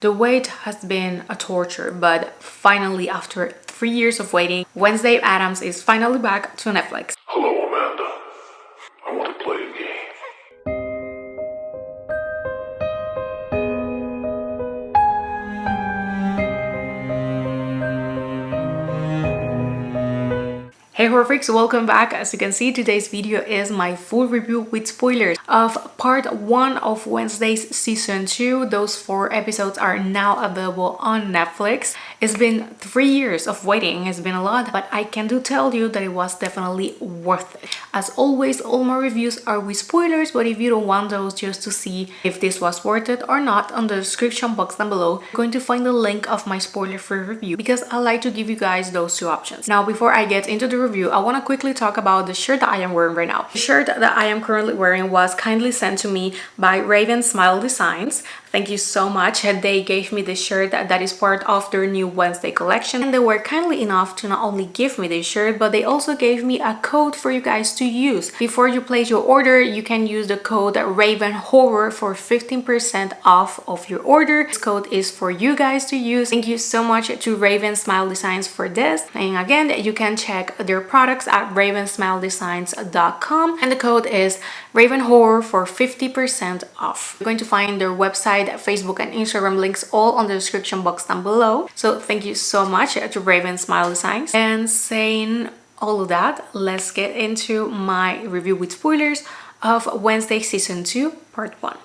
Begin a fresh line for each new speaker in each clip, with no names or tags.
The wait has been a torture, but finally, after 3 years of waiting, Wednesday Addams is finally back to Netflix.
Hello, Amanda. I want to play a game.
Hey horror freaks, welcome back. As you can see, today's video is my full review with spoilers of part 1 of Wednesday's season 2. Those 4 episodes are now available on Netflix. It's been 3 years of waiting. It's been a lot, but I can tell you that it was definitely worth it. As always, all my reviews are with spoilers, but if you don't want those just to see if this was worth it or not, on the description box down below, you're going to find the link of my spoiler-free review because I like to give you guys those 2 options. Now, before I get into the review, I want to quickly talk about the shirt that I am wearing right now. The shirt that I am currently wearing was kindly sent to me by Raven Smile Designs. Thank you so much. They gave me this shirt that is part of their new Wednesday collection, and they were kindly enough to not only give me this shirt, but they also gave me a code for you guys to use. Before you place your order, you can use the code Raven Horror for 15% off of your order. This code is for you guys to use. Thank you so much to Raven Smile Designs for this. And again, you can check their products at ravensmiledesigns.com, and the code is Raven Horror for 50% off. You're going to find their website, Facebook and Instagram links all on the description box down below. So thank you so much to Raven Smile Designs. And saying all of that, let's get into my review with spoilers of Wednesday season 2 part 1.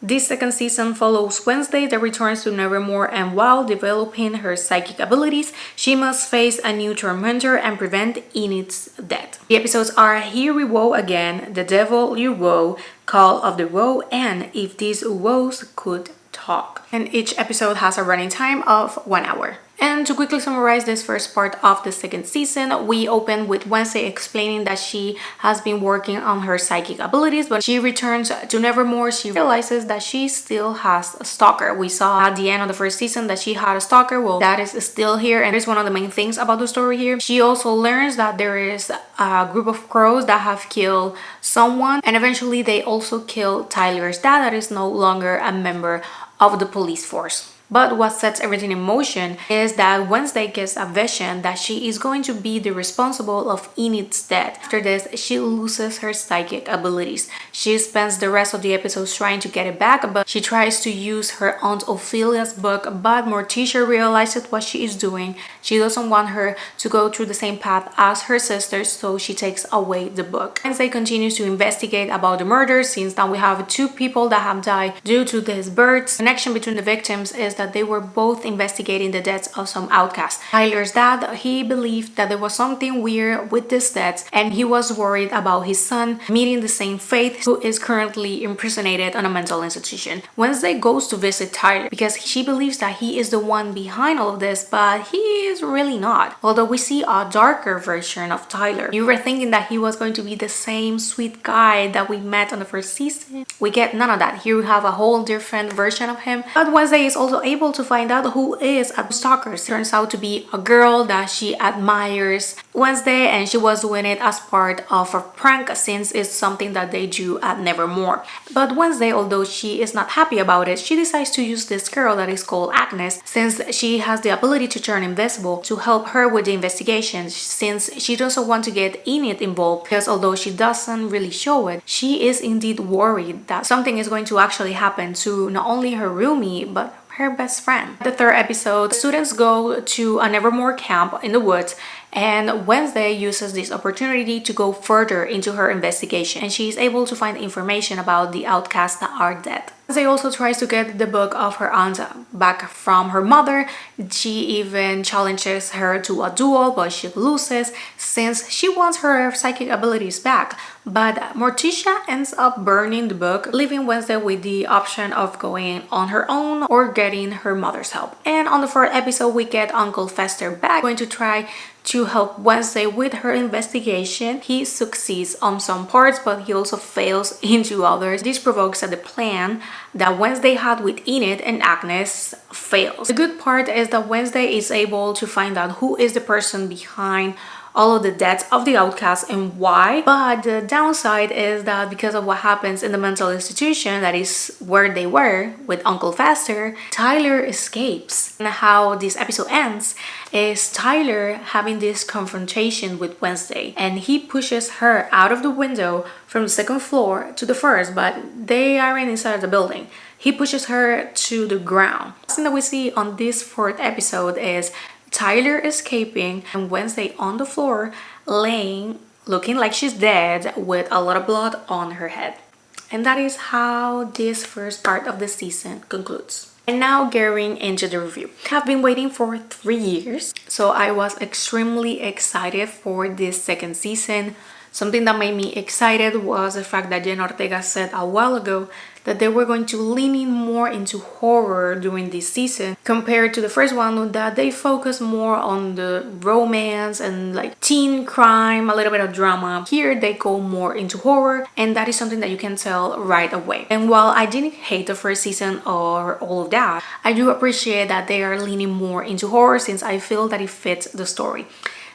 This second season follows Wednesday that returns to Nevermore, and while developing her psychic abilities, she must face a new tormentor and prevent Enid's death. The episodes are Here We Woe Again, The Devil You Woe, Call of the Woe, and If These Woes Could Talk. And each episode has a running time of 1 hour. And to quickly summarize this first part of the second season, we open with Wednesday explaining that she has been working on her psychic abilities, but she returns to Nevermore. She realizes that she still has a stalker. We saw at the end of the first season that she had a stalker. Well, that is still here, and it's one of the main things about the story here. She also learns that there is a group of crows that have killed someone, and eventually they also kill Tyler's dad, that is no longer a member of the police force. But what sets everything in motion is that Wednesday gets a vision that she is going to be the responsible of Enid's death. After this, she loses her psychic abilities. She spends the rest of the episodes trying to get it back, but she tries to use her Aunt Ophelia's book, but Morticia realizes what she is doing. She doesn't want her to go through the same path as her sisters, so she takes away the book. Wednesday continues to investigate about the murder, since now we have 2 people that have died due to these birds. The connection between the victims is that they were both investigating the deaths of some outcasts. Tyler's dad, he believed that there was something weird with these deaths, and he was worried about his son meeting the same fate, who is currently imprisoned on a mental institution. Wednesday goes to visit Tyler because she believes that he is the one behind all of this, but he is really not. Although we see a darker version of Tyler. You were thinking that he was going to be the same sweet guy that we met on the first season. We get none of that. Here we have a whole different version of him. But Wednesday is also able to find out who is a stalker. It turns out to be a girl that she admires Wednesday, and she was doing it as part of a prank since it's something that they do at Nevermore. But Wednesday, although she is not happy about it, she decides to use this girl that is called Agnes, since she has the ability to turn invisible, to help her with the investigation, since she doesn't want to get Enid involved, because although she doesn't really show it, she is indeed worried that something is going to actually happen to not only her roomie, but her best friend. The third episode, students go to a Nevermore camp in the woods, and Wednesday uses this opportunity to go further into her investigation, and she is able to find information about the outcasts that are dead. Wednesday also tries to get the book of her aunt back from her mother. She even challenges her to a duel, but she loses since she wants her psychic abilities back. But Morticia ends up burning the book, leaving Wednesday with the option of going on her own or getting her mother's help. And on the fourth episode, we get Uncle Fester back, going to try to help Wednesday with her investigation. He succeeds on some parts, but he also fails into others. This provokes that the plan that Wednesday had with Enid and Agnes fails. The good part is that Wednesday is able to find out who is the person behind all of the deaths of the outcasts and why. But the downside is that because of what happens in the mental institution, that is where they were with Uncle Fester, Tyler escapes. And how this episode ends is Tyler having this confrontation with Wednesday, and he pushes her out of the window from the second floor to the first, but they aren't inside the building. He pushes her to the ground. The thing that we see on this fourth episode is Tyler escaping and Wednesday on the floor, laying, looking like she's dead with a lot of blood on her head. And that is how this first part of the season concludes. And now getting into the review. I've been waiting for 3 years, so I was extremely excited for this second season. Something that made me excited was the fact that Jen Ortega said a while ago that they were going to lean in more into horror during this season compared to the first one, that they focus more on the romance and like teen crime, a little bit of drama. Here they go more into horror, and that is something that you can tell right away. And while I didn't hate the first season or all of that, I do appreciate that they are leaning more into horror since I feel that it fits the story.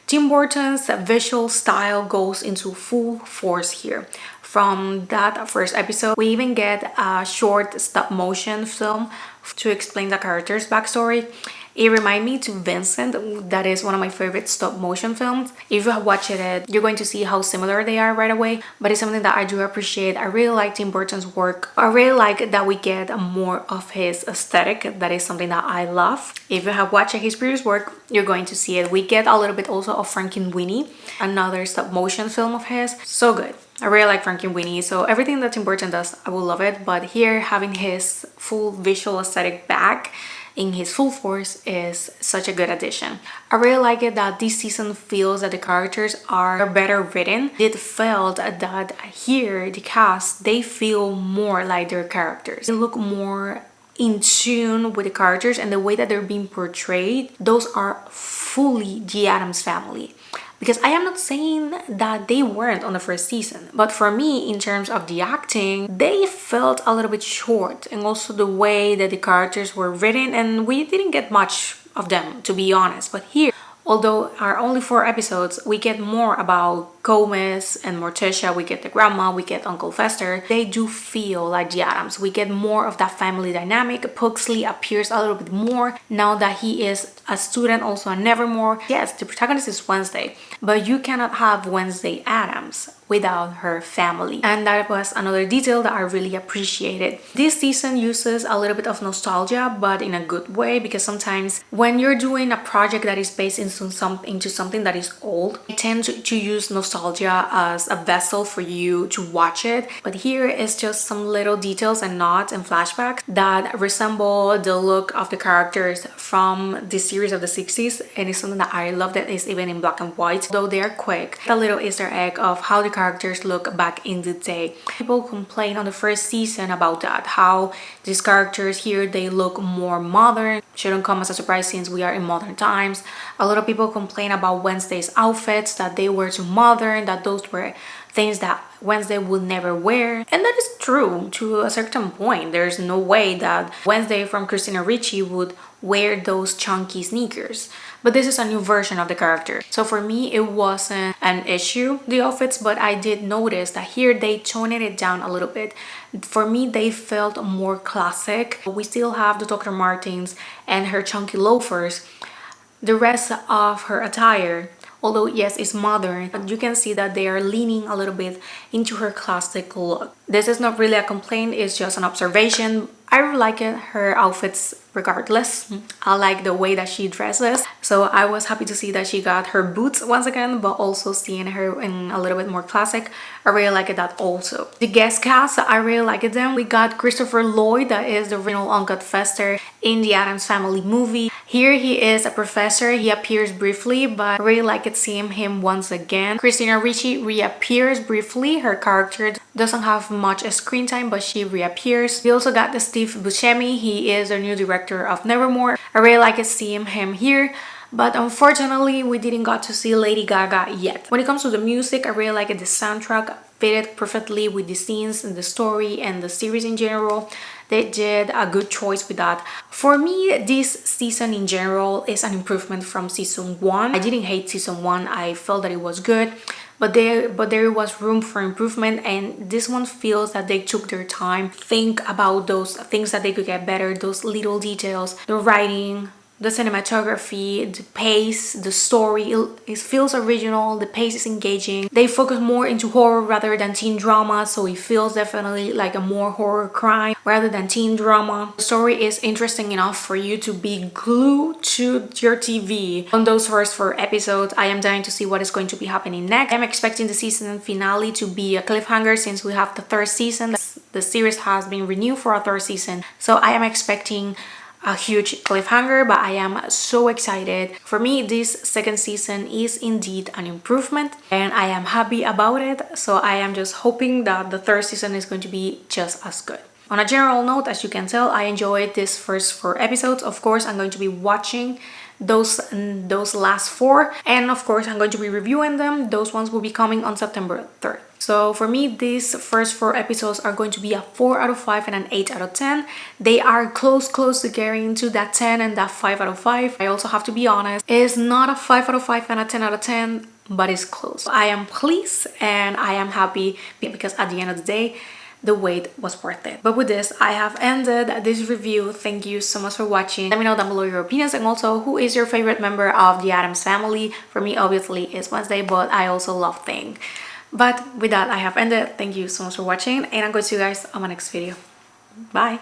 Tim Burton's visual style goes into full force here. From that first episode, we even get a short stop motion film to explain the character's backstory. It reminded me to Vincent, that is one of my favorite stop motion films. If you have watched it, you're going to see how similar they are right away, but it's something that I do appreciate. I really like Tim Burton's work. I really like that we get more of his aesthetic. That is something that I love. If you have watched his previous work, you're going to see it. We get a little bit also of Frankenweenie, another stop motion film of his. So good. I really like Frankenweenie, so everything that Tim Burton does, I will love it. But here, having his full visual aesthetic back in his full force is such a good addition. I really like it that this season feels that the characters are better written. It felt that here, the cast, they feel more like their characters. They look more in tune with the characters, and the way that they're being portrayed, those are fully the Addams family. Because I am not saying that they weren't on the first season, but for me, in terms of the acting, they felt a little bit short, and also the way that the characters were written, and we didn't get much of them, to be honest. But here, although are only 4 episodes, we get more about Gomez and Morticia, we get the grandma, we get Uncle Fester. They do feel like the Addams. We get more of that family dynamic. Pugsley appears a little bit more now that he is a student also at Nevermore. Yes, the protagonist is Wednesday, but you cannot have Wednesday Addams without her family. And that was another detail that I really appreciated. This season uses a little bit of nostalgia, but in a good way, because sometimes when you're doing a project that is based into something that is old, you tend to use nostalgia as a vessel for you to watch it. But here is just some little details and nods and flashbacks that resemble the look of the characters from the series of the 60s, and it's something that I love that is even in black and white, though they are quick. A little Easter egg of how the characters look back in the day. People complain on the first season about that, how these characters here, they look more modern. Shouldn't come as a surprise since we are in modern times. A lot of people complain about Wednesday's outfits, that they were too modern, that those were things that Wednesday would never wear. And that is true to a certain point. There's no way that Wednesday from Christina Ricci would wear those chunky sneakers. But this is a new version of the character. So for me, it wasn't an issue, the outfits, but I did notice that here they toned it down a little bit. For me, they felt more classic. We still have the Dr. Martens and her chunky loafers. The rest of her attire, although yes, it's modern, but you can see that they are leaning a little bit into her classic look. This is not really a complaint, it's just an observation. I really like it, her outfits regardless. I like the way that she dresses. So I was happy to see that she got her boots once again, but also seeing her in a little bit more classic. I really like that also. The guest cast, I really like them. We got Christopher Lloyd, that is the original Uncle Fester in the Addams Family movie. Here he is a professor. He appears briefly, but I really like seeing him once again. Christina Ricci reappears briefly. Her character doesn't have much screen time, but she reappears. We also got the Steve Buscemi. He is the new director of Nevermore. I really like seeing him here. But unfortunately, we didn't got to see Lady Gaga yet. When it comes to the music, I really like the soundtrack. Fitted perfectly with the scenes and the story and the series in general. they did a good choice with that. For me, this season in general is an improvement from season 1. I didn't hate season 1. I felt that it was good, but there was room for improvement, and this one feels that they took their time, think about those things that they could get better, those little details, the writing, the cinematography, the pace, the story. It feels original, the pace is engaging. They focus more into horror rather than teen drama, so it feels definitely like a more horror crime rather than teen drama. The story is interesting enough for you to be glued to your TV. On those first 4 episodes, I am dying to see what is going to be happening next. I'm expecting the season finale to be a cliffhanger since we have the 3rd season. The series has been renewed for a 3rd season, so I am expecting a huge cliffhanger, but I am so excited. For me, this 2nd season is indeed an improvement and I am happy about it, so I am just hoping that the 3rd season is going to be just as good. On a general note, as you can tell, I enjoyed this first 4 episodes. Of course, I'm going to be watching those last 4, and of course I'm going to be reviewing them. Those ones will be coming on September 3rd. So for me, these first 4 episodes are going to be a 4 out of 5 and an 8 out of 10. They are close to getting to that 10 and that 5 out of 5. I also have to be honest, it's not a 5 out of 5 and a 10 out of 10, but it's close. I am pleased and I am happy because at the end of the day, the wait was worth it. But with this, I have ended this review. Thank you so much for watching. Let me know down below your opinions, and also who is your favorite member of the Addams family. For me, obviously, it's Wednesday, but I also love Thing. But with that, I have ended. Thank you so much for watching, and I'm going to see you guys on my next video. Bye!